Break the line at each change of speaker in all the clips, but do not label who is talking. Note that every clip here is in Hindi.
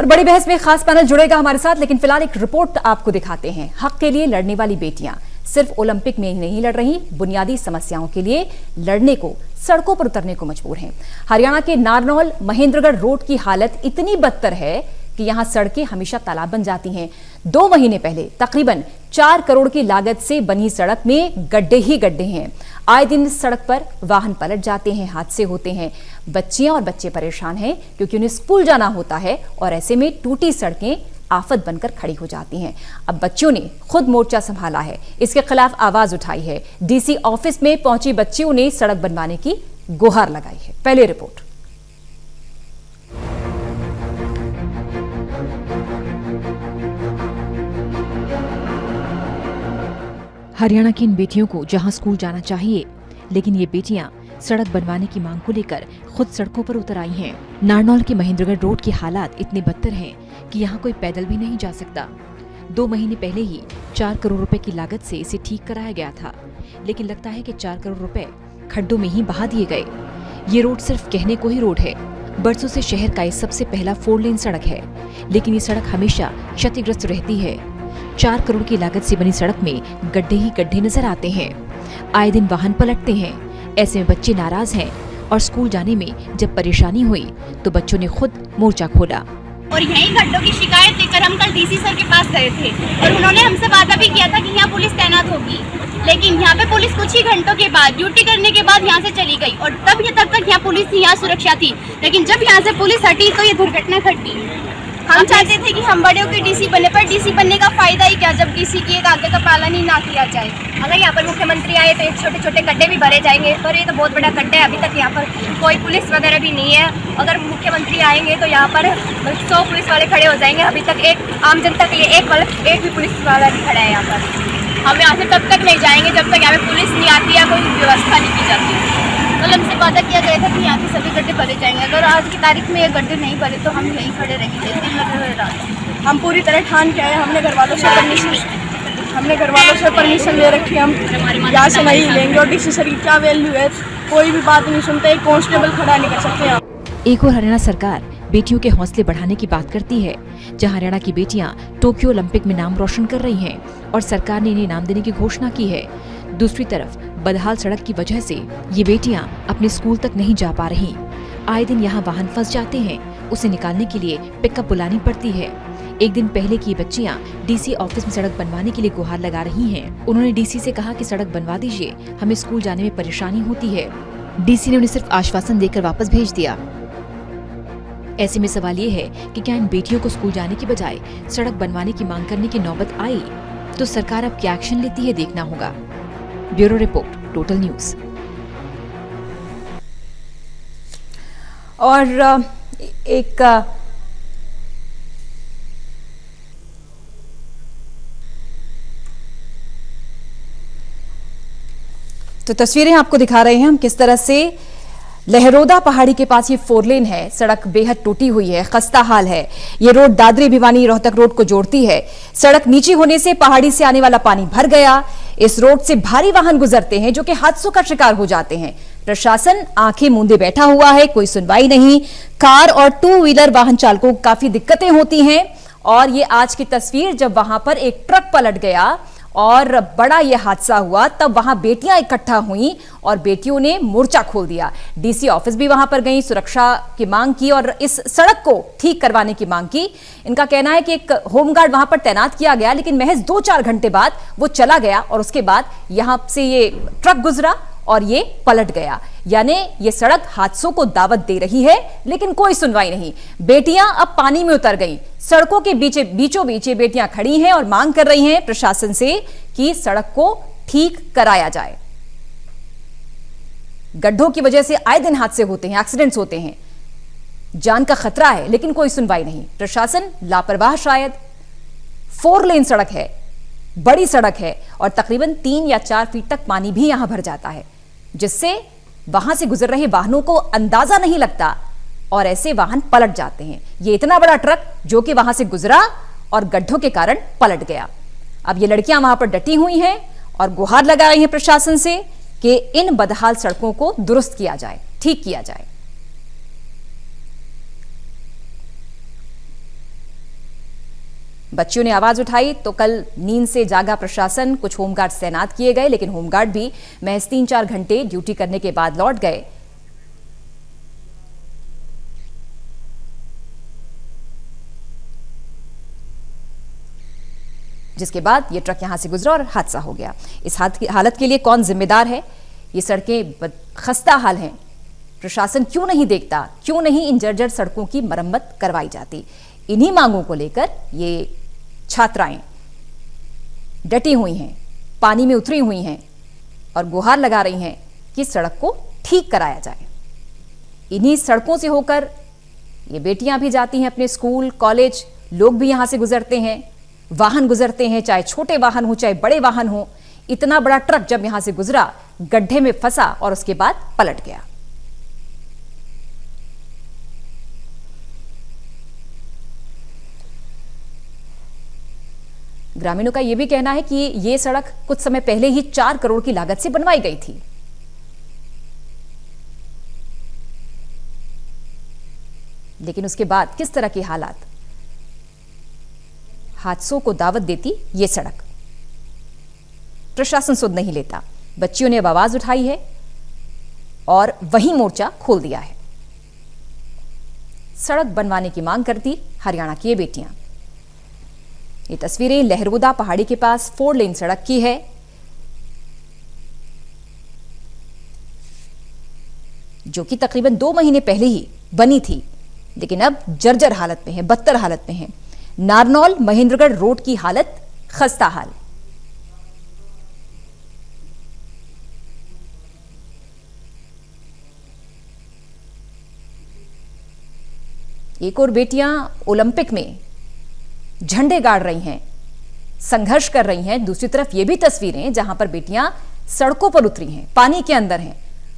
बड़ी बहस में खास पैनल जुड़ेगा हमारे साथ, लेकिन फिलहाल एक रिपोर्ट आपको दिखाते हैं। हक के लिए लड़ने वाली बेटियां सिर्फ ओलंपिक में ही नहीं लड़ रही, बुनियादी समस्याओं के लिए लड़ने को, सड़कों पर उतरने को मजबूर हैं। हरियाणा के नारनौल महेंद्रगढ़ रोड की हालत इतनी बदतर है कि यहां सड़कें हमेशा तालाब बन जाती हैं। 2 महीने पहले तकरीबन 4 करोड़ की लागत से बनी सड़क में गड्ढे ही गड्ढे हैं। आए दिन सड़क पर वाहन पलट जाते हैं, हादसे होते हैं। बच्चियां और बच्चे परेशान हैं क्योंकि उन्हें स्कूल जाना होता है और ऐसे में टूटी सड़कें आफत बनकर खड़ी हो जाती हैं। अब बच्चियों ने खुद मोर्चा संभाला है, इसके खिलाफ आवाज उठाई है। डीसी ऑफिस में पहुंची बच्चियों ने सड़क बनवाने की गुहार लगाई है। पहले रिपोर्ट।
हरियाणा की इन बेटियों को जहां स्कूल जाना चाहिए, लेकिन ये बेटियां सड़क बनवाने की मांग को लेकर खुद सड़कों पर उतर आई हैं। नारनौल के महेंद्रगढ़ रोड की हालात इतने बदतर हैं कि यहाँ कोई पैदल भी नहीं जा सकता। 2 महीने पहले ही 4 करोड़ रुपए की लागत से इसे ठीक कराया गया था, लेकिन लगता है कि 4 करोड़ रुपए खड्डों में ही बहा दिए गए। ये रोड सिर्फ कहने को ही रोड है। बरसों से शहर का ये सबसे पहला 4 लेन सड़क है, लेकिन ये सड़क हमेशा क्षतिग्रस्त रहती है। 4 करोड़ की लागत से बनी सड़क में गड्ढे ही गड्ढे नजर आते हैं। आए दिन वाहन पलटते हैं। ऐसे में बच्चे नाराज हैं और स्कूल जाने में जब परेशानी हुई तो बच्चों ने खुद मोर्चा खोला।
और यही गड्ढों की शिकायत लेकर हम कल डीसी सर के पास गए थे और उन्होंने हमसे वादा भी किया था कि यहाँ पुलिस तैनात होगी, लेकिन यहाँ पे पुलिस कुछ ही घंटों के बाद ड्यूटी करने के बाद यहाँ से चली गई और तब तक यहाँ पुलिस थी, यहाँ सुरक्षा थी। लेकिन जब यहाँ से पुलिस हटी तो ये दुर्घटना घटी। हम चाहते थे कि हम बड़े होकर डीसी बने, पर डीसी बनने का फायदा ही क्या जब डीसी की एक आज्ञा का पालन ही ना किया जाए। अगर यहाँ पर मुख्यमंत्री आए तो एक छोटे छोटे गड्ढे भी भरे जाएंगे, पर ये तो बहुत बड़ा गड्ढा है। अभी तक यहाँ पर कोई पुलिस वगैरह भी नहीं है। अगर मुख्यमंत्री आएंगे तो यहाँ पर 100 पुलिस वाले खड़े हो जाएंगे। अभी तक एक आम जनता के लिए एक भी पुलिस वाला नहीं खड़ा है यहाँ पर। हम यहाँ से तब तक नहीं जाएंगे जब तक यहाँ पर पुलिस नहीं आती या कोई व्यवस्था नहीं की जाती। कल हमसे वादा किया गया था कि यहाँ के सभी गड्ढे भरे जाएंगे। अगर आज की तारीख में ये गड्ढे नहीं भरे तो हम यहीं खड़े रहेंगे दिन लगे रात। हम पूरी तरह ठान के आए। हमने घर वालों से परमिशन ले रखी है। हम यहाँ से नहीं लेंगे और डीसी सर की क्या वैल्यू है, कोई भी बात नहीं सुनते। एक कांस्टेबल खड़ा नहीं कर सकते यहाँ।
एक और हरियाणा सरकार बेटियों के हौसले बढ़ाने की बात करती है, जहां हरियाणा की बेटियां टोक्यो ओलंपिक में नाम रोशन कर रही हैं और सरकार ने इन्हें इनाम देने की घोषणा की है। दूसरी तरफ बदहाल सड़क की वजह से ये बेटियां अपने स्कूल तक नहीं जा पा रही। आए दिन यहाँ वाहन फंस जाते हैं, उसे निकालने के लिए पिकअप बुलानी पड़ती है। एक दिन पहले की बच्चियां डीसी ऑफिस में सड़क बनवाने के लिए गुहार लगा रही हैं। उन्होंने डीसी से कहा कि सड़क बनवा दीजिए, हमें स्कूल जाने में परेशानी होती है। डीसी ने उन्हें सिर्फ आश्वासन देकर वापस भेज दिया। ऐसे में सवाल ये है कि क्या इन बेटियों को स्कूल जाने की बजाय सड़क बनवाने की मांग करने की नौबत आई तो सरकार अब क्या एक्शन लेती है, देखना होगा। Bureau report, total news.
और एक तो तस्वीरें आपको दिखा रहे हैं हम किस तरह से लहरोदा पहाड़ी के पास ये 4 लेन है। सड़क बेहद टूटी हुई है, खस्ता हाल है। ये रोड दादरी भिवानी रोहतक रोड को जोड़ती है। सड़क नीची होने से पहाड़ी से आने वाला पानी भर गया। इस रोड से भारी वाहन गुजरते हैं जो कि हादसों का शिकार हो जाते हैं। प्रशासन आंखें मूंदे बैठा हुआ है, कोई सुनवाई नहीं। कार और 2 व्हीलर वाहन चालकों को काफी दिक्कतें होती हैं। और ये आज की तस्वीर जब वहां पर एक ट्रक पलट गया और बड़ा यह हादसा हुआ, तब वहां बेटियां इकट्ठा हुईं और बेटियों ने मोर्चा खोल दिया। डीसी ऑफिस भी वहां पर गई, सुरक्षा की मांग की और इस सड़क को ठीक करवाने की मांग की। इनका कहना है कि एक होमगार्ड वहां पर तैनात किया गया, लेकिन महज 2-4 घंटे बाद वो चला गया और उसके बाद यहां से ये ट्रक गुजरा और ये पलट गया। यानी ये सड़क हादसों को दावत दे रही है, लेकिन कोई सुनवाई नहीं। बेटियां अब पानी में उतर गईं। सड़कों के बीचों बीच ये बेटियां खड़ी हैं और मांग कर रही हैं प्रशासन से कि सड़क को ठीक कराया जाए। गड्ढों की वजह से आए दिन हादसे होते हैं, एक्सीडेंट्स होते हैं, जान का खतरा है, लेकिन कोई सुनवाई नहीं। प्रशासन लापरवाह शायद। 4 लेन सड़क है, बड़ी सड़क है और तकरीबन 3 या 4 फीट तक पानी भी यहां भर जाता है, जिससे वहां से गुजर रहे वाहनों को अंदाजा नहीं लगता और ऐसे वाहन पलट जाते हैं। ये इतना बड़ा ट्रक जो कि वहां से गुजरा और गड्ढों के कारण पलट गया। अब ये लड़कियां वहां पर डटी हुई हैं और गुहार लगा रही हैं प्रशासन से कि इन बदहाल सड़कों को दुरुस्त किया जाए, ठीक किया जाए। बच्चियों ने आवाज उठाई तो कल नींद से जागा प्रशासन, कुछ होमगार्ड तैनात किए गए, लेकिन होमगार्ड भी महज 3-4 घंटे ड्यूटी करने के बाद लौट गए। जिसके बाद ये ट्रक यहां से गुजरा और हादसा हो गया। इस हालत के लिए कौन जिम्मेदार है? ये सड़कें खस्ता हाल हैं, प्रशासन क्यों नहीं देखता? क्यों नहीं इन जर्जर सड़कों की मरम्मत करवाई जाती? इन्हीं मांगों को लेकर ये छात्राएं डटी हुई हैं, पानी में उतरी हुई हैं और गुहार लगा रही हैं कि सड़क को ठीक कराया जाए। इन्हीं सड़कों से होकर ये बेटियां भी जाती हैं अपने स्कूल, कॉलेज, लोग भी यहां से गुजरते हैं, वाहन गुजरते हैं, चाहे छोटे वाहन हो चाहे बड़े वाहन हो। इतना बड़ा ट्रक जब यहां से गुजरा, गड्ढे में फंसा और उसके बाद पलट गया। ग्रामीणों का यह भी कहना है कि यह सड़क कुछ समय पहले ही 4 करोड़ की लागत से बनवाई गई थी। लेकिन उसके बाद किस तरह के हालात, हादसों को दावत देती ये सड़क। प्रशासन सुध नहीं लेता। बच्चियों ने अब आवाज उठाई है और वही मोर्चा खोल दिया है। सड़क बनवाने की मांग करती हरियाणा की ये बेटियां। ये तस्वीरें लहरोदा पहाड़ी के पास 4 लेन सड़क की है। जो कि तकरीबन 2 महीने पहले ही बनी थी, लेकिन अब जर्जर हालत में है, बदतर हालत में है। नारनौल महेंद्रगढ़ रोड की हालत खस्ता हाल। एक और बेटियां ओलंपिक में झंडे गाड़ रही हैं, संघर्ष कर रही हैं। दूसरी तरफ ये भी तस्वीरें जहां पर बेटियां सड़कों पर उतरी हैं, पानी के अंदर हैं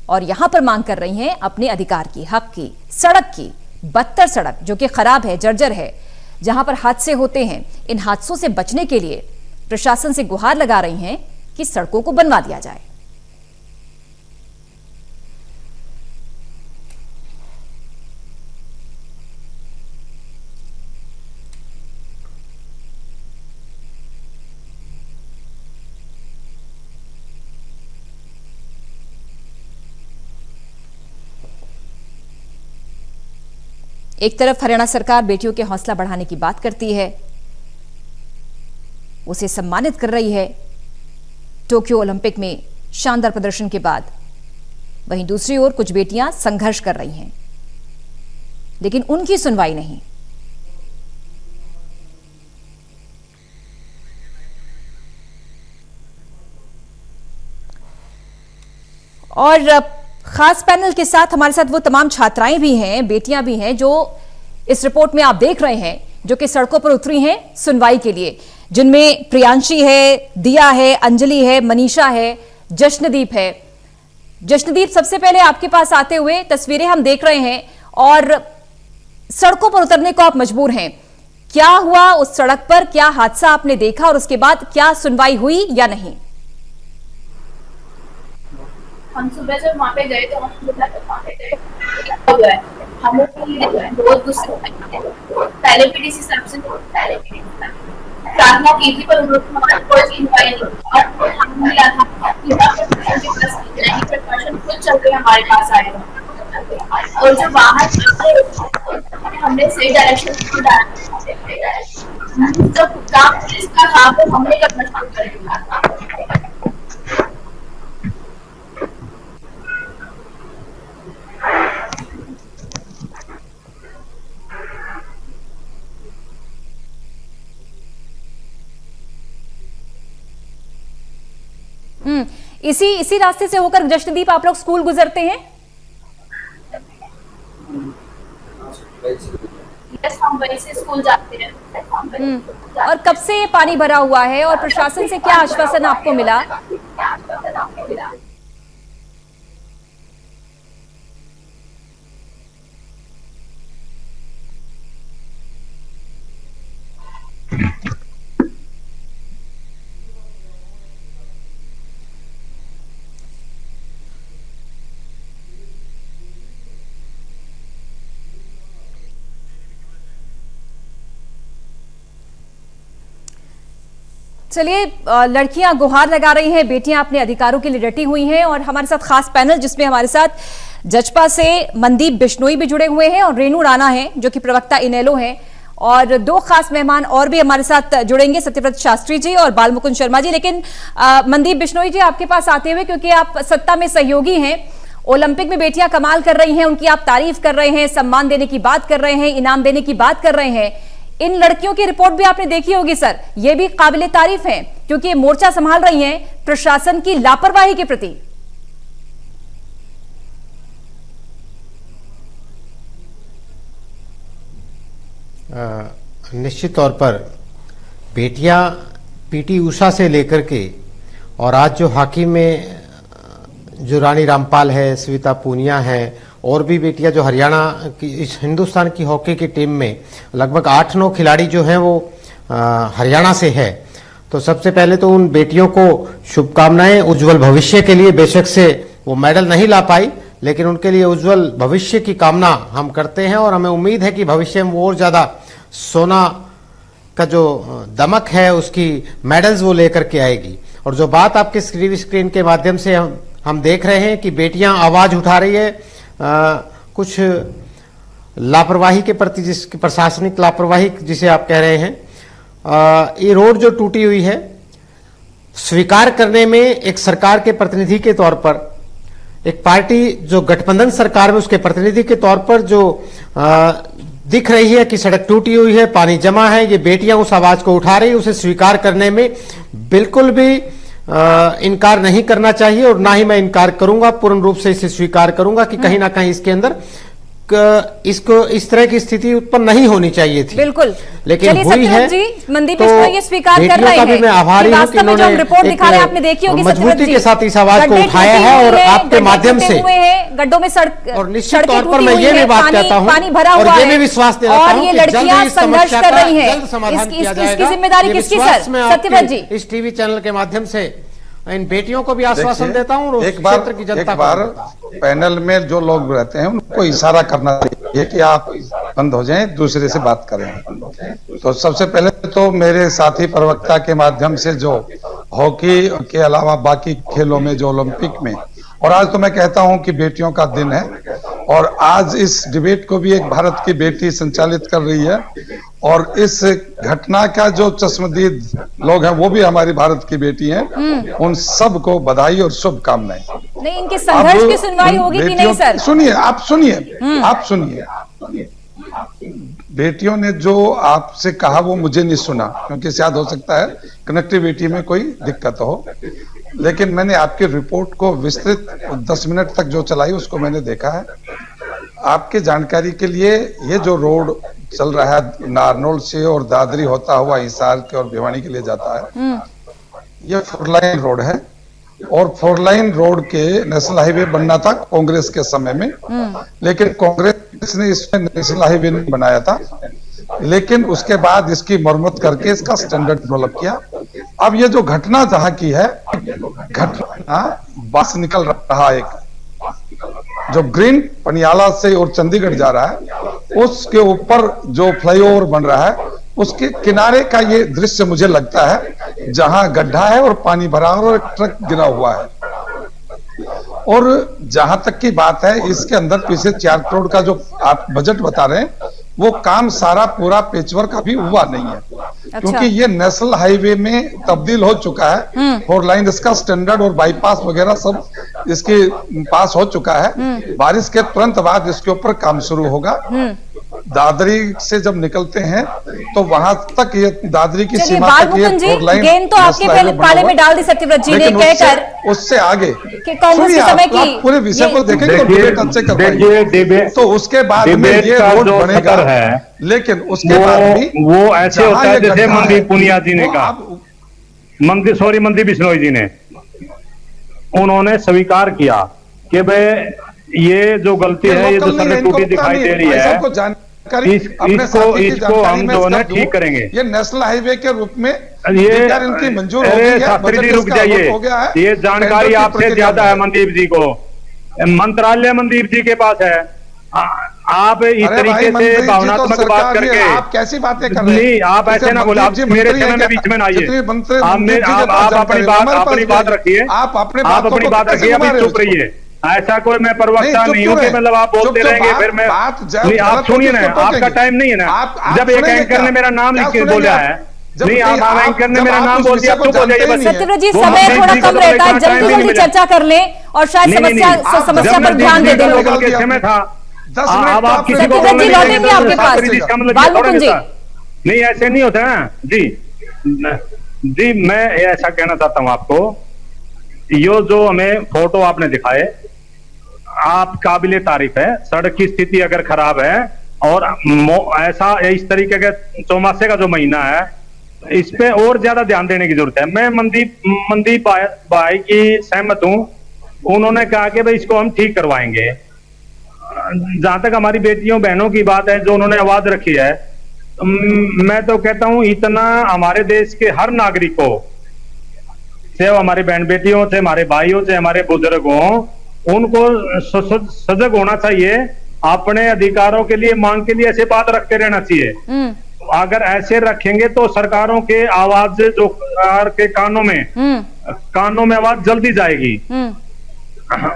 और यहां पर मांग कर रही हैं अपने अधिकार की, हक की, सड़क की। बदतर सड़क जो कि खराब है, जर्जर है, जहां पर हादसे होते हैं। इन हादसों से बचने के लिए प्रशासन से गुहार लगा रही हैं कि सड़कों को बनवा दिया जाए। एक तरफ हरियाणा सरकार बेटियों के हौसला बढ़ाने की बात करती है, उसे सम्मानित कर रही है टोक्यो ओलंपिक में शानदार प्रदर्शन के बाद। वहीं दूसरी ओर कुछ बेटियां संघर्ष कर रही हैं, लेकिन उनकी सुनवाई नहीं। और खास पैनल के साथ हमारे साथ वो तमाम छात्राएं भी हैं, बेटियां भी हैं, जो इस रिपोर्ट में आप देख रहे हैं, जो कि सड़कों पर उतरी हैं सुनवाई के लिए, जिनमें प्रियांशी है, दिया है, अंजलि है, मनीषा है, जश्नदीप है। जश्नदीप, सबसे पहले आपके पास आते हुए तस्वीरें हम देख रहे हैं और सड़कों पर उतरने को आप मजबूर हैं। क्या हुआ उस सड़क पर? क्या हादसा आपने देखा और उसके बाद क्या सुनवाई हुई या नहीं?
हम सुबह जब वहाँ पे गए तो हम बहुत गुस्से पहले पीडीसी साहब से प्रार्थना की थी, पर उन्होंने कोई सुनवाई नहीं और हम मिला था कि प्रशासन खुद चल के हमारे पास आएगा और जो बाहर हमने सही डायरेक्शन को डाला, जब काम पुलिस का काम तो हमने करना शुरू कर दिया।
इसी रास्ते से होकर जश्नदीप आप लोग स्कूल गुजरते हैं?
हम वहीं से स्कूल जाते हैं।
और कब से पानी भरा हुआ है और प्रशासन से क्या आश्वासन आपको मिला? चलिए, लड़कियां गुहार लगा रही हैं, बेटियां अपने अधिकारों के लिए डटी हुई हैं और हमारे साथ खास पैनल जिसमें हमारे साथ जजपा से मनदीप बिश्नोई भी जुड़े हुए हैं और रेणु राणा हैं जो कि प्रवक्ता इनेलो हैं, और दो खास मेहमान और भी हमारे साथ जुड़ेंगे, सत्यव्रत शास्त्री जी और बालमुकुंद शर्मा जी। लेकिन मनदीप बिश्नोई जी, आपके पास आते हुए, क्योंकि आप सत्ता में सहयोगी हैं, ओलंपिक में बेटियां कमाल कर रही हैं, उनकी आप तारीफ कर रहे हैं, सम्मान देने की बात कर रहे हैं, इनाम देने की बात कर रहे हैं, इन लड़कियों की रिपोर्ट भी आपने देखी होगी सर, ये भी काबिले तारीफ है क्योंकि ये मोर्चा संभाल रही हैं प्रशासन की लापरवाही के प्रति।
निश्चित तौर पर बेटियां पीटी उषा से लेकर के और आज जो हॉकी में जो रानी रामपाल है, स्विता पूनिया है, और भी बेटियां जो हरियाणा की, इस हिंदुस्तान की हॉकी की टीम में लगभग 8-9 खिलाड़ी जो हैं वो हरियाणा से है। तो सबसे पहले तो उन बेटियों को शुभकामनाएं उज्जवल भविष्य के लिए। बेशक से वो मेडल नहीं ला पाई, लेकिन उनके लिए उज्जवल भविष्य की कामना हम करते हैं और हमें उम्मीद है कि भविष्य में वो और ज़्यादा सोना का जो दमक है उसकी मेडल्स वो लेकर के आएगी। और जो बात आपके स्क्रीन के माध्यम से हम देख रहे हैं कि बेटियां आवाज़ उठा रही है कुछ लापरवाही के प्रति, जिसकी प्रशासनिक लापरवाही जिसे आप कह रहे हैं। ये रोड जो टूटी हुई है, स्वीकार करने में एक सरकार के प्रतिनिधि के तौर पर, एक पार्टी जो गठबंधन सरकार में उसके प्रतिनिधि के तौर पर जो दिख रही है कि सड़क टूटी हुई है, पानी जमा है, ये बेटियां उस आवाज को उठा रही है, उसे स्वीकार करने में बिल्कुल भी इनकार नहीं करना चाहिए और ना ही मैं इनकार करूंगा, पूर्ण रूप से इसे स्वीकार करूंगा कि कहीं ना कहीं इसके अंदर इसको इस तरह की स्थिति उत्पन्न नहीं होनी चाहिए थी।
बिल्कुल,
लेकिन हुई है।
मनदीप बिश्नोई ये स्वीकार कर रहे हैं।
मैं आभारी हूं कि उन्होंने
रिपोर्ट दिखा रहे हैं, आपने देखी होगी
मजबूती के साथ इस आवाज को उठाया है और आपके माध्यम से
गड्ढों में सड़क,
और निश्चित तौर पर मैं ये भी बात कहता हूं
पानी भरा हुआ
और ये भी विश्वास देता हूं
और ये लड़कियां संघर्ष कर रही हैं, इसकी जिम्मेदारी किसकी सर? सत्यव्रत जी,
इस टीवी चैनल के माध्यम से इन बेटियों को भी आश्वासन देता हूं और
एक बार पैनल में जो लोग रहते हैं उनको इशारा करना चाहिए कि आप बंद हो जाएं, दूसरे से बात करें। तो सबसे पहले तो मेरे साथी प्रवक्ता के माध्यम से जो हॉकी के अलावा बाकी खेलों में जो ओलंपिक में, और आज तो मैं कहता हूं कि बेटियों का दिन है और आज इस डिबेट को भी एक भारत की बेटी संचालित कर रही है और इस घटना का जो चश्मदीद लोग हैं वो भी हमारी भारत की बेटी हैं। उन सब को बधाई और शुभकामनाएं।
नहीं, इनके संघर्ष की सुनवाई होगी कि नहीं सर?
सुनिए, आप सुनिए। बेटियों ने जो आपसे कहा वो मुझे नहीं सुना, क्योंकि शायद हो सकता है कनेक्टिविटी में कोई दिक्कत हो, लेकिन मैंने आपकी रिपोर्ट को विस्तृत 10 मिनट तक जो चलाई उसको मैंने देखा है। आपके जानकारी के लिए ये जो रोड चल रहा है नारनौल से और दादरी होता हुआ हिसार के और भिवानी के लिए जाता है, ये 4 लाइन रोड है और 4 लाइन रोड के नेशनल हाईवे बनना था कांग्रेस के समय में, लेकिन कांग्रेस ने इसमें नेशनल हाईवे नहीं बनाया था, लेकिन उसके बाद इसकी मरम्मत करके इसका स्टैंडर्ड डेवलप किया। अब ये जो घटना जहां की है, घटना बस निकल रहा एक जो ग्रीन पनियाला से और चंडीगढ़ जा रहा है, उसके ऊपर जो फ्लाईओवर बन रहा है उसके किनारे का ये दृश्य मुझे लगता है जहां गड्ढा है और पानी भरा और एक ट्रक गिरा हुआ है। और जहां तक की बात है, इसके अंदर पीछे 4 करोड़ का जो आप बजट बता रहे हैं वो काम सारा पूरा पेचवर्क अभी हुआ नहीं है। अच्छा। क्योंकि ये नेशनल हाईवे में तब्दील हो चुका है, 4 लाइन इसका स्टैंडर्ड और बाईपास वगैरह सब इसके पास हो चुका है। बारिश के तुरंत बाद इसके ऊपर काम शुरू होगा। दादरी से जब निकलते हैं तो वहां तक ये दादरी की सीमा तक ये 4 लाइन
गेंद तो आपके पाले में डाल दी सत्यव्रत जी ने कहकर,
उससे आगे
कि कांग्रेस के समय की
पूरे विषय को देखेंगे तो डिबेट अच्छे कर पाएंगे। तो उसके बाद में ये रोड बनेगा है, लेकिन उसके बाद भी
वो ऐसे होता है जैसे मनदीप पुनिया जी ने कहा, मनदीप बिश्नोई जी ने, उन्होंने स्वीकार किया कि भाई ये जो गलती है, ये जो सड़क टूटी दिखाई दे रही है, इसको हम जो है ठीक करेंगे।
ये नेशनल हाईवे के रूप में
ये
इनकी मंजूर हो गई है।
शास्त्री जी रुक जाइए, ये जानकारी आपसे ज्यादा है मनदीप जी को, मंत्रालय मनदीप जी के पास है। आप इस
अरे भाई,
तरीके
मंत्री
से
जी तो
भावनात्मक बात
सरकार ही है,
करके
आप कैसी बातें कर रहे हैं?
नहीं, आप
जैसे
ऐसे ना बोले, आप
मंत्री जी
मेरे
मंत्री
समय में
हैं
बीच में ना
जितनी
आइए।
मंत्री
आप
मंत्री जी के पास
अपनी
जानकारी है, हमारे पास
बात रखिए,
आप अपने
आप
बातों
अपनी
को
बात
कैसे
रखिए,
घुमा
अभी
रहे हो
चुप
उसको?
रहिए। ऐसा कोई मैं
नहीं,
प्रवक्ता
चुप
नहीं
क्यों
हूँ कि
है?
मतलब आप बोलते
चुप तो
रहेंगे, फिर मैं
बात जब
नहीं, आप
गलत
सुनिए
होगी
ना,
उसको
आपका
टोकेंगे।
टाइम नहीं है ना।
आप
जब एक
सुनेंगे
एंकर ने
क्या?
मेरा नाम
क्या
लिख के
सुनेंगे
बोला
आप?
है,
जब
नहीं,
नहीं,
आप एंकर ने
जब
मेरा
आप
नाम
उस
बोल दिया,
विषय को
चुप हो जाइए
जानते ही
बस।
नहीं है।
सत्यव्रत जी,
वो
समय
मंत्री
थोड़ा
जी को
कम
तो
रहता है,
इतना टाइम
जल्दी
ही नहीं
जल्दी
मिला।
चर्चा कर लें और शायद
नहीं, नहीं,
समस्या पर ध्यान दे दें लोगों।
के समय था।
10 मिनट
अब
तो
आप
आप
किसी को
सत्यव्रत
बोलने
जी
नहीं
लौटेंगे
देंगे,
आपके
तो
पास।
सारी चीज का मतलब ये
बालमुकुंद
थोड़ा
जी।
देता। नहीं, ऐसे नहीं होता ना जी। जी, मैं ऐसा कहना चाहता हूं आपको, यो जो हमें फोटो आपने दिखाए, आप काबिले तारीफ है। सड़क की स्थिति अगर खराब है और ऐसा इस तरीके का चौमासे का जो महीना है, इस पे और ज्यादा ध्यान देने की जरूरत है। मैं मनदीप भाई की सहमत हूं। उन्होंने कहा कि भाई इसको हम ठीक करवाएंगे। जहां तक हमारी बेटियों बहनों की बात है, जो उन्होंने आवाज रखी है, मैं तो कहता हूं इतना हमारे देश के हर नागरिक को, चाहे हमारे बहन बेटियों से, हमारे भाइयों से, हमारे बुजुर्गों, उनको सजग होना चाहिए। अपने अधिकारों के लिए, मांग के लिए ऐसे बात रखते रहना चाहिए। अगर ऐसे रखेंगे तो सरकारों के आवाज जो सरकार के कानों में आवाज जल्दी जाएगी।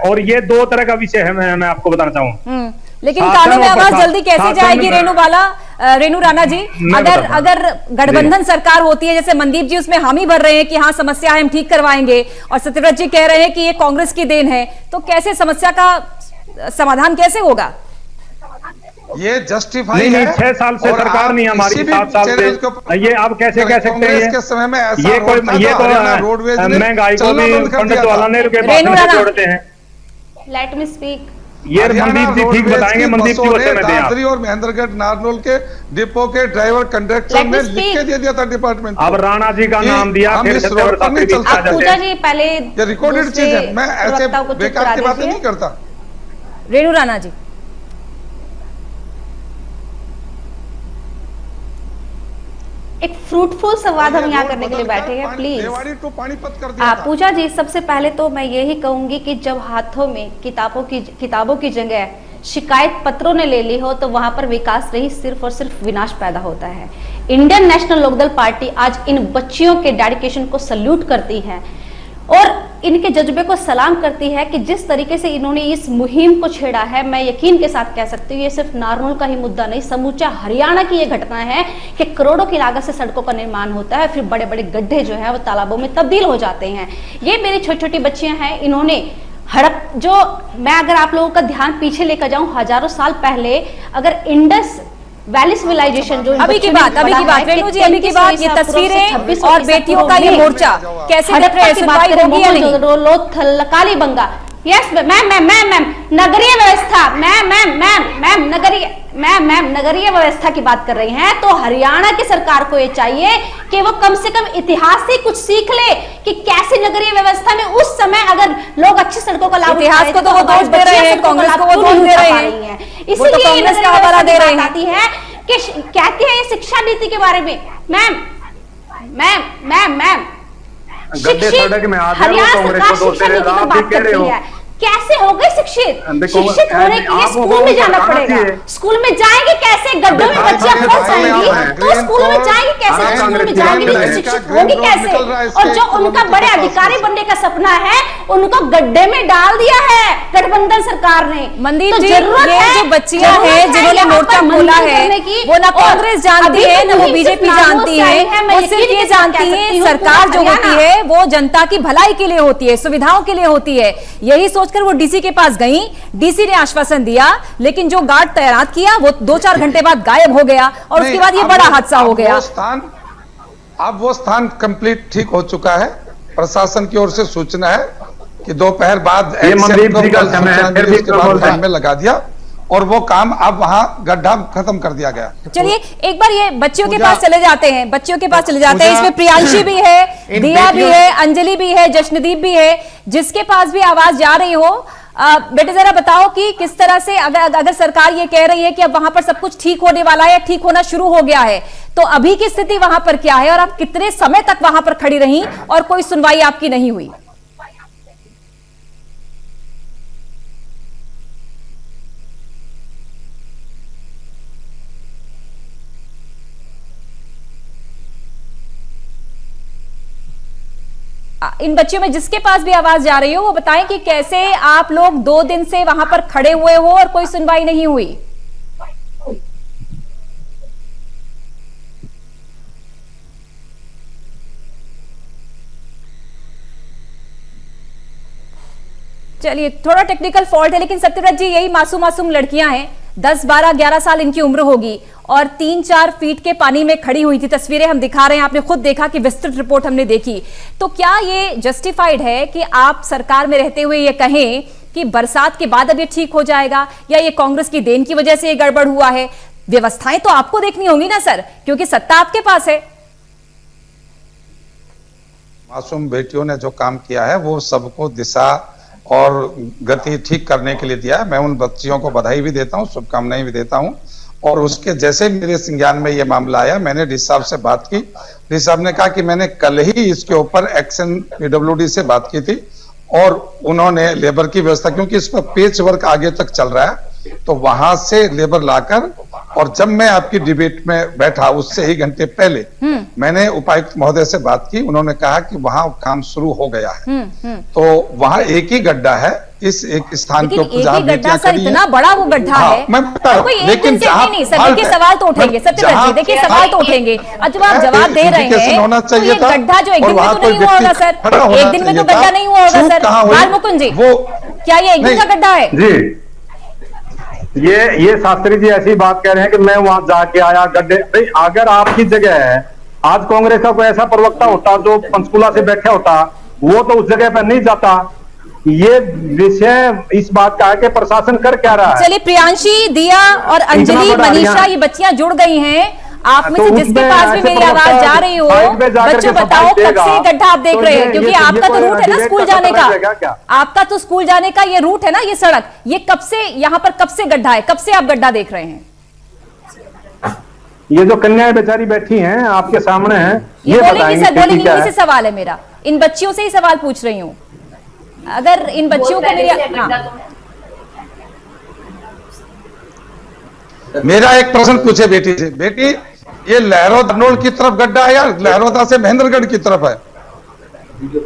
और ये दो तरह का विषय है, मैं आपको बताना चाहूँ।
लेकिन कानों में आवाज जल्दी कैसे
शासन
जाएगी?
में-
रेणु राणा जी,
मैं
अगर
बताता हूं।
अगर गठबंधन सरकार होती है, जैसे मनदीप जी उसमें हामी भर रहे हैं कि हाँ समस्या है, हम ठीक करवाएंगे, और सत्यव्रत जी कह रहे हैं कि ये कांग्रेस की देन है, तो कैसे समस्या का समाधान कैसे होगा?
ये जस्टिफाई
नहीं,
है।
6 साल से
और
सरकार
आप
नहीं हमारी,
किसी भी
7 साल
चैनल
से।
को-
ये आप कैसे कह सकते हैं?
कांग्रेस के समय में ऐसा
ये कोई,
होता
ये
था,
तो
हरियाणा रोडवेज ने
महंगाई को
चलना
भी
बंद कर
पंडित
दिया था।
जवाहरलाल नेहरू के
रेणु
भाषण से
राणा।
जोड़ते हैं।
Let me speak.
ये
हरियाणा
मनदीप जी ठीक
रोडवेज
बताएंगे,
की
मनदीप जी
बसों
को
ने
समय दें आप।
दादरी और महेंद्रगढ़ नारनौल के डिपो के ड्राइवर कंडक्टर
Let me
ने
speak.
लिख के दे दिया था डिपार्टमेंट
अब राणा जी का
कि
नाम दिया,
हम
फिर
इस
सत्यव्रत
रोड पर नहीं
शास्त्री
चल
जी आ
आप
जाते
पूजा
हैं।
जी पहले
ये रिकॉर्डेड
दूसरे
चीज है। मैं ऐसे
प्रवक्ता को चुप
बेकार
करा
की बातें
दीजिए।
नहीं करता।
रेणु राणा जी,
एक फ्रूटफुल संवाद हम यहाँ करने के लिए बैठे हैं, प्लीज।
रेवाड़ी टू पानीपत कर दिया था।
पूजा जी, सबसे पहले तो मैं यही कहूंगी कि जब हाथों में किताबों की जगह शिकायत पत्रों ने ले ली हो, तो वहां पर विकास नहीं, सिर्फ और सिर्फ विनाश पैदा होता है। इंडियन नेशनल लोकदल पार्टी आज इन बच्चियों के डेडिकेशन को सल्यूट करती है और इनके जज्बे को सलाम करती है कि जिस तरीके से इन्होंने इस मुहिम को छेड़ा है। मैं यकीन के साथ कह सकती हूँ, ये सिर्फ नारनौल का ही मुद्दा नहीं, समूचा हरियाणा की ये घटना है कि करोड़ों की लागत से सड़कों का निर्माण होता है, फिर बड़े बड़े गड्ढे जो है वो तालाबों में तब्दील हो जाते हैं। ये मेरी छोटी छोटी बच्चियां हैं, इन्होंने मैं अगर आप लोगों का ध्यान पीछे लेकर जाऊं, हजारों साल पहले, अगर इंडस वैली सिविलाइजेशन जो
अभी की बात रेणु जी, अभी की बात, ये तस्वीरें और बेटियों का ये मोर्चा कैसे दिख रहा है? सुनवाई होगी या नहीं?
कालीबंगा, यस मैम, नगरीय व्यवस्था, मैम नगरीय व्यवस्था की बात कर रही हैं, तो हरियाणा की सरकार को ये चाहिए कि वो कम से कम इतिहास से कुछ सीख ले कि कैसे नगरीय व्यवस्था में उस समय अगर लोग अच्छी सड़कों का लाभ
इतिहास को तो वो दोष दे रहे हैं, कांग्रेस को वो दोष दे रहे हैं,
इसीलिए
कांग्रेस का हवाला दे रहे हैं।
आती है कि कहते हैं शिक्षा नीति के बारे में, मैम
सड़क में आ गए, वो कांग्रेस को दोष दे रहे हैं, आप भी कह रहे हो।
कैसे हो गए शिक्षित होने के लिए स्कूल में जाना पड़ेगा। स्कूल में जाएंगे कैसे? गड्ढों में बच्चियां फंस जाएंगी, तो स्कूल में जाएंगे कैसे? स्कूल में जाएंगे नहीं, शिक्षित होगी कैसे? और जो उनका बड़े अधिकारी बनने का सपना है, उनको गड्ढे में डाल दिया है गठबंधन सरकार ने।
मनदीप
तो
जी,
जरूरत
ये
है,
जो बच्चियां हैं जिन्होंने मोर्चा खोला है, वो ना कांग्रेस जानती है ना वो बीजेपी जानती है, वो सिर्फ ये जानती है सरकार जो होती है वो जनता की भलाई के लिए होती है, सुविधाओं के लिए होती है। यही सोचकर वो डीसी के पास गई, डीसी ने आश्वासन दिया, लेकिन जो गार्ड तैनात किया वो 2-4 घंटे बाद गायब हो गया और उसके बाद ये बड़ा हादसा हो गया।
अब वो स्थान कंप्लीट ठीक हो चुका है। प्रशासन की ओर से सूचना है कि दोपहर बाद
मनदीप जी का समय है, फिर भी
टाइम में लगा दिया और वो काम अब वहां गड्ढा खत्म कर दिया गया।
चलिए एक बार ये बच्चियों के पास चले जाते हैं, इसमें प्रियांशी भी है, दिया भी है, अंजलि भी है, जश्नदीप भी है, जिसके पास भी आवाज जा रही हो। बेटे जरा बताओ कि किस तरह से अगर सरकार ये कह रही है कि अब वहां पर सब कुछ ठीक होने वाला है या ठीक होना शुरू हो गया है, तो अभी की स्थिति वहां पर क्या है और आप कितने समय तक वहां पर खड़ी रही और कोई सुनवाई आपकी नहीं हुई? इन बच्चियों में जिसके पास भी आवाज जा रही हो वो बताएं कि कैसे आप लोग 2 दिन से वहां पर खड़े हुए हो और कोई सुनवाई नहीं हुई। चलिए, थोड़ा टेक्निकल फॉल्ट है, लेकिन सत्यव्रत जी यही मासूम लड़कियां हैं, 10, 12, 11 साल इनकी उम्र होगी और 3-4 फीट के पानी में खड़ी हुई थी। तस्वीरें हम दिखा रहे हैं, आपने खुद देखा कि विस्तृत रिपोर्ट हमने देखी। तो क्या ये जस्टिफाइड है कि आप सरकार में रहते हुए ये कहें कि बरसात के बाद अब ये ठीक हो जाएगा, या ये कांग्रेस की देन की वजह से ये गड़बड़ हुआ है? व्यवस्थाएं तो आपको देखनी होंगी ना सर, क्योंकि सत्ता आपके पास है।
मासूम बेटियों ने जो काम किया है वो सबको दिशा और गति ठीक करने के लिए दिया है। मैं उन बच्चियों को बधाई भी देता हूँ, शुभकामनाएं भी देता हूँ। और उसके जैसे मेरे संज्ञान में ये मामला आया, मैंने डी साहब से बात की। डी साहब ने कहा कि मैंने कल ही इसके ऊपर एक्शन पीडब्ल्यूडी से बात की थी और उन्होंने लेबर की व्यवस्था, क्योंकि इस पर पेच वर्क आगे तक चल रहा है, तो वहां से लेबर लाकर, और जब मैं आपकी डिबेट में बैठा उससे ही घंटे पहले मैंने उपायुक्त महोदय से बात की। उन्होंने कहा कि वहां काम शुरू हो गया है। तो वहां एक ही गड्ढा है, इस एक स्थान के ऊपर जहां बेटियां खड़ी हैं।
इतना बड़ा वो गड्ढा है,
मैं बता रहा हूं, लेकिन
नहीं सर, देखिए सवाल तो उठेंगे सत्यव्रत जी, देखिए सवाल तो उठेंगे। जब आप जवाब दे रहे हैं तो ये गड्ढा जो एक दिन में तो नहीं हुआ होगा सर, एक दिन में तो गड्ढा नहीं हुआ होगा सर। बाल मुकुंद जी, क्या ये एक दिन का गड्ढा है?
जी, ये शास्त्री जी ऐसी बात कह रहे हैं कि मैं वहां जाके आया गड्ढे। अगर आपकी जगह है, आज कांग्रेस का कोई ऐसा प्रवक्ता होता जो पंचकुला से बैठा होता, वो तो उस जगह पर नहीं जाता। ये विषय इस बात का है कि प्रशासन कर क्या रहा है।
चलिए, प्रियांशी, दिया और अंजलि, मनीषा, ये बच्चियां जुड़ गई हैं। आप में से जिसके पास भी मेरी आवाज जा रही हो, बच्चों बताओ कब से गड्ढा आप देख रहे हैं? क्योंकि आपका तो रूट है ना स्कूल जाने का, आपका तो स्कूल जाने का ये रूट है ना, ये सड़क, ये कब से यहाँ पर कब से गड्ढा है? कब से आप गड्ढा देख रहे हैं?
ये जो कन्याएं बेचारी बैठी हैं आपके सामने हैं,
ये बोलेंगी सर, बोलेंगी। इसी से सवाल है मेरा, इन बच्चियों से ही सवाल पूछ रही हूँ। अगर इन बच्चियों को
मेरा एक प्रश्न पूछे बेटी से, बेटी ये लहरोद की तरफ गड्ढा है या लहरोदा से महेंद्रगढ़ की तरफ है?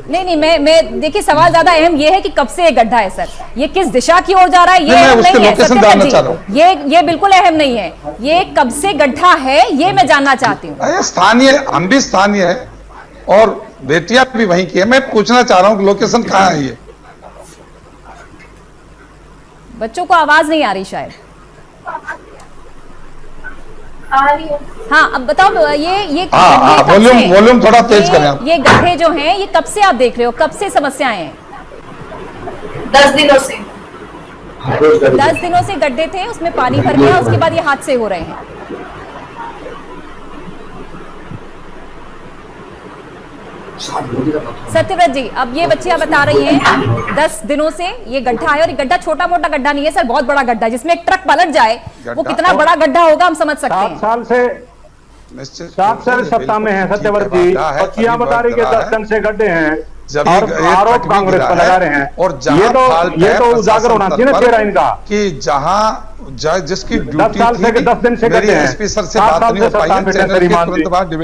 नहीं, मैं देखिए, सवाल ज्यादा अहम ये है कि कब से ये गड्ढा है सर, ये किस दिशा की ओर जा रहा है, ये अहम नहीं है सत्यव्रत जी, ये बिल्कुल अहम नहीं है। ये कब से गड्ढा है ये मैं जानना चाहती हूँ।
स्थानीय, हम भी स्थानीय है और बेटियां भी वहीं की है। मैं पूछना चाह रहा हूँ लोकेशन कहाँ है? ये
बच्चों को आवाज नहीं आ रही शायद। हाँ, अब बताओ, ये
वॉल्यूम थोड़ा तेज करें आप।
ये गड्ढे जो हैं ये कब से आप देख रहे हो, कब से समस्याएं हैं?
10 दिनों से।
10 दिनों से गड्ढे थे, उसमें पानी भर गया, उसके बाद ये हादसे हो रहे हैं। सत्यव्रत जी, अब ये बच्चियां बता रही हैं 10 दिनों से ये गड्ढा है, और ये गड्ढा छोटा मोटा गड्ढा नहीं है सर, बहुत बड़ा गड्ढा है, जिसमें एक ट्रक पलट जाए वो कितना बड़ा गड्ढा होगा हम समझ सकते हैं।
7 साल सत्ता में है सत्यव्रत जी, बच्चियां बता रही कि 10 दिन से गड्ढे हैं और आरोप कांग्रेस पर लगा रहे हैं।
और
ये तो उजागर होना चाहिए ना चेहरा इनका,
कि जहाँ जिसकी ड्यूटी
10 साल से 10 दिन से
मेरी एसपी सर से बात नहीं हो पाई,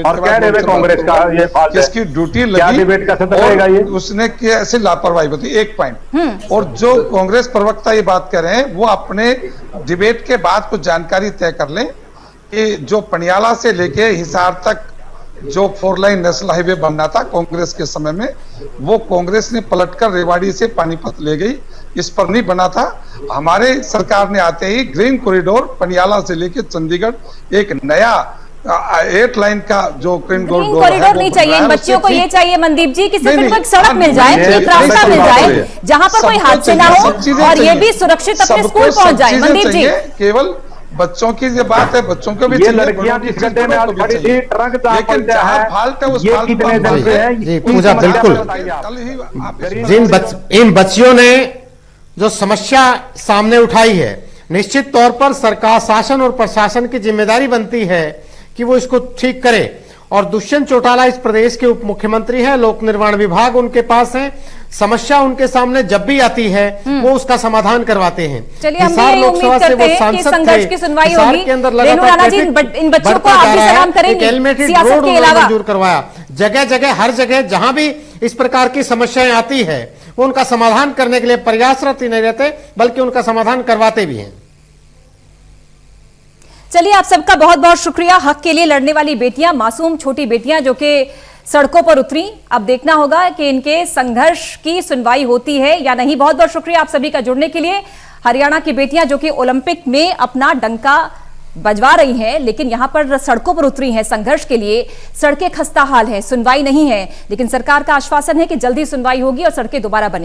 और कह रहे कांग्रेस का ये
जिसकी ड्यूटी लगी,
डिबेट का सत्र रहेगा ये,
उसने कैसे लापरवाही होती, एक पॉइंट। और जो कांग्रेस प्रवक्ता ये बात कर रहे हैं वो अपने डिबेट के बाद कुछ जानकारी तय कर लें कि जो पनियाला से लेके हिसार तक जो 4 लाइन नेशनल हाईवे बनना था कांग्रेस के समय में, वो कांग्रेस ने पलटकर रेवाड़ी से पानीपत ले गई, इस पर नहीं बना था। हमारे सरकार ने आते ही ग्रीन कॉरिडोर पनियाला से लेकर चंडीगढ़ एक नया 8 लाइन का जो ग्रीन
कॉरिडोर नहीं चाहिए इन बच्चियों को, ये चाहिए मनदीप जी कि सिर्फ इनको एक सड़क मिल जाए, एक रास्ता मिल जाए जहां पर कोई हादसे ना हो और ये भी सुरक्षित अपने स्कूल पहुंच जाए। मनदीप जी,
केवल बच्चों की ये बात है, बच्चों को भी
ये लड़कियां जिस गड्ढे में आज खड़ी थी, ट्रक
लेकिन जहां फाल्ट है उस फाल्ट
कितने दिन से है?
पूजा बिल्कुल, इन बच्चियों ने जो समस्या सामने उठाई है, निश्चित तौर पर सरकार, शासन और प्रशासन की जिम्मेदारी बनती है कि वो इसको ठीक करे। और दुष्यंत चौटाला इस प्रदेश के उप मुख्यमंत्री हैं, लोक निर्माण विभाग उनके पास है, समस्या उनके सामने जब भी आती है वो उसका समाधान करवाते हैं।
चलिए, हम ये उम्मीद करते हैं कि संघर्ष की सुनवाई होगी। इन बच्चों को आप भी सलाम करेंगे।
हेलमेटेड रोड मंजूर करवाया, जगह जगह हर जगह जहां भी इस प्रकार की समस्याएं आती है वो उनका समाधान करने के लिए प्रयासरत ही नहीं रहते, बल्कि उनका समाधान करवाते भी हैं।
चलिए, आप सबका बहुत बहुत शुक्रिया। हक के लिए लड़ने वाली बेटियां, मासूम छोटी बेटियां जो कि सड़कों पर उतरी, अब देखना होगा कि इनके संघर्ष की सुनवाई होती है या नहीं। बहुत बहुत शुक्रिया आप सभी का जुड़ने के लिए। हरियाणा की बेटियां जो कि ओलंपिक में अपना डंका बजवा रही हैं, लेकिन यहां पर सड़कों पर उतरी हैं संघर्ष के लिए। सड़कें खस्ता हाल है, सुनवाई नहीं है, लेकिन सरकार का आश्वासन है कि जल्दी सुनवाई होगी और सड़कें दोबारा बनेंगी।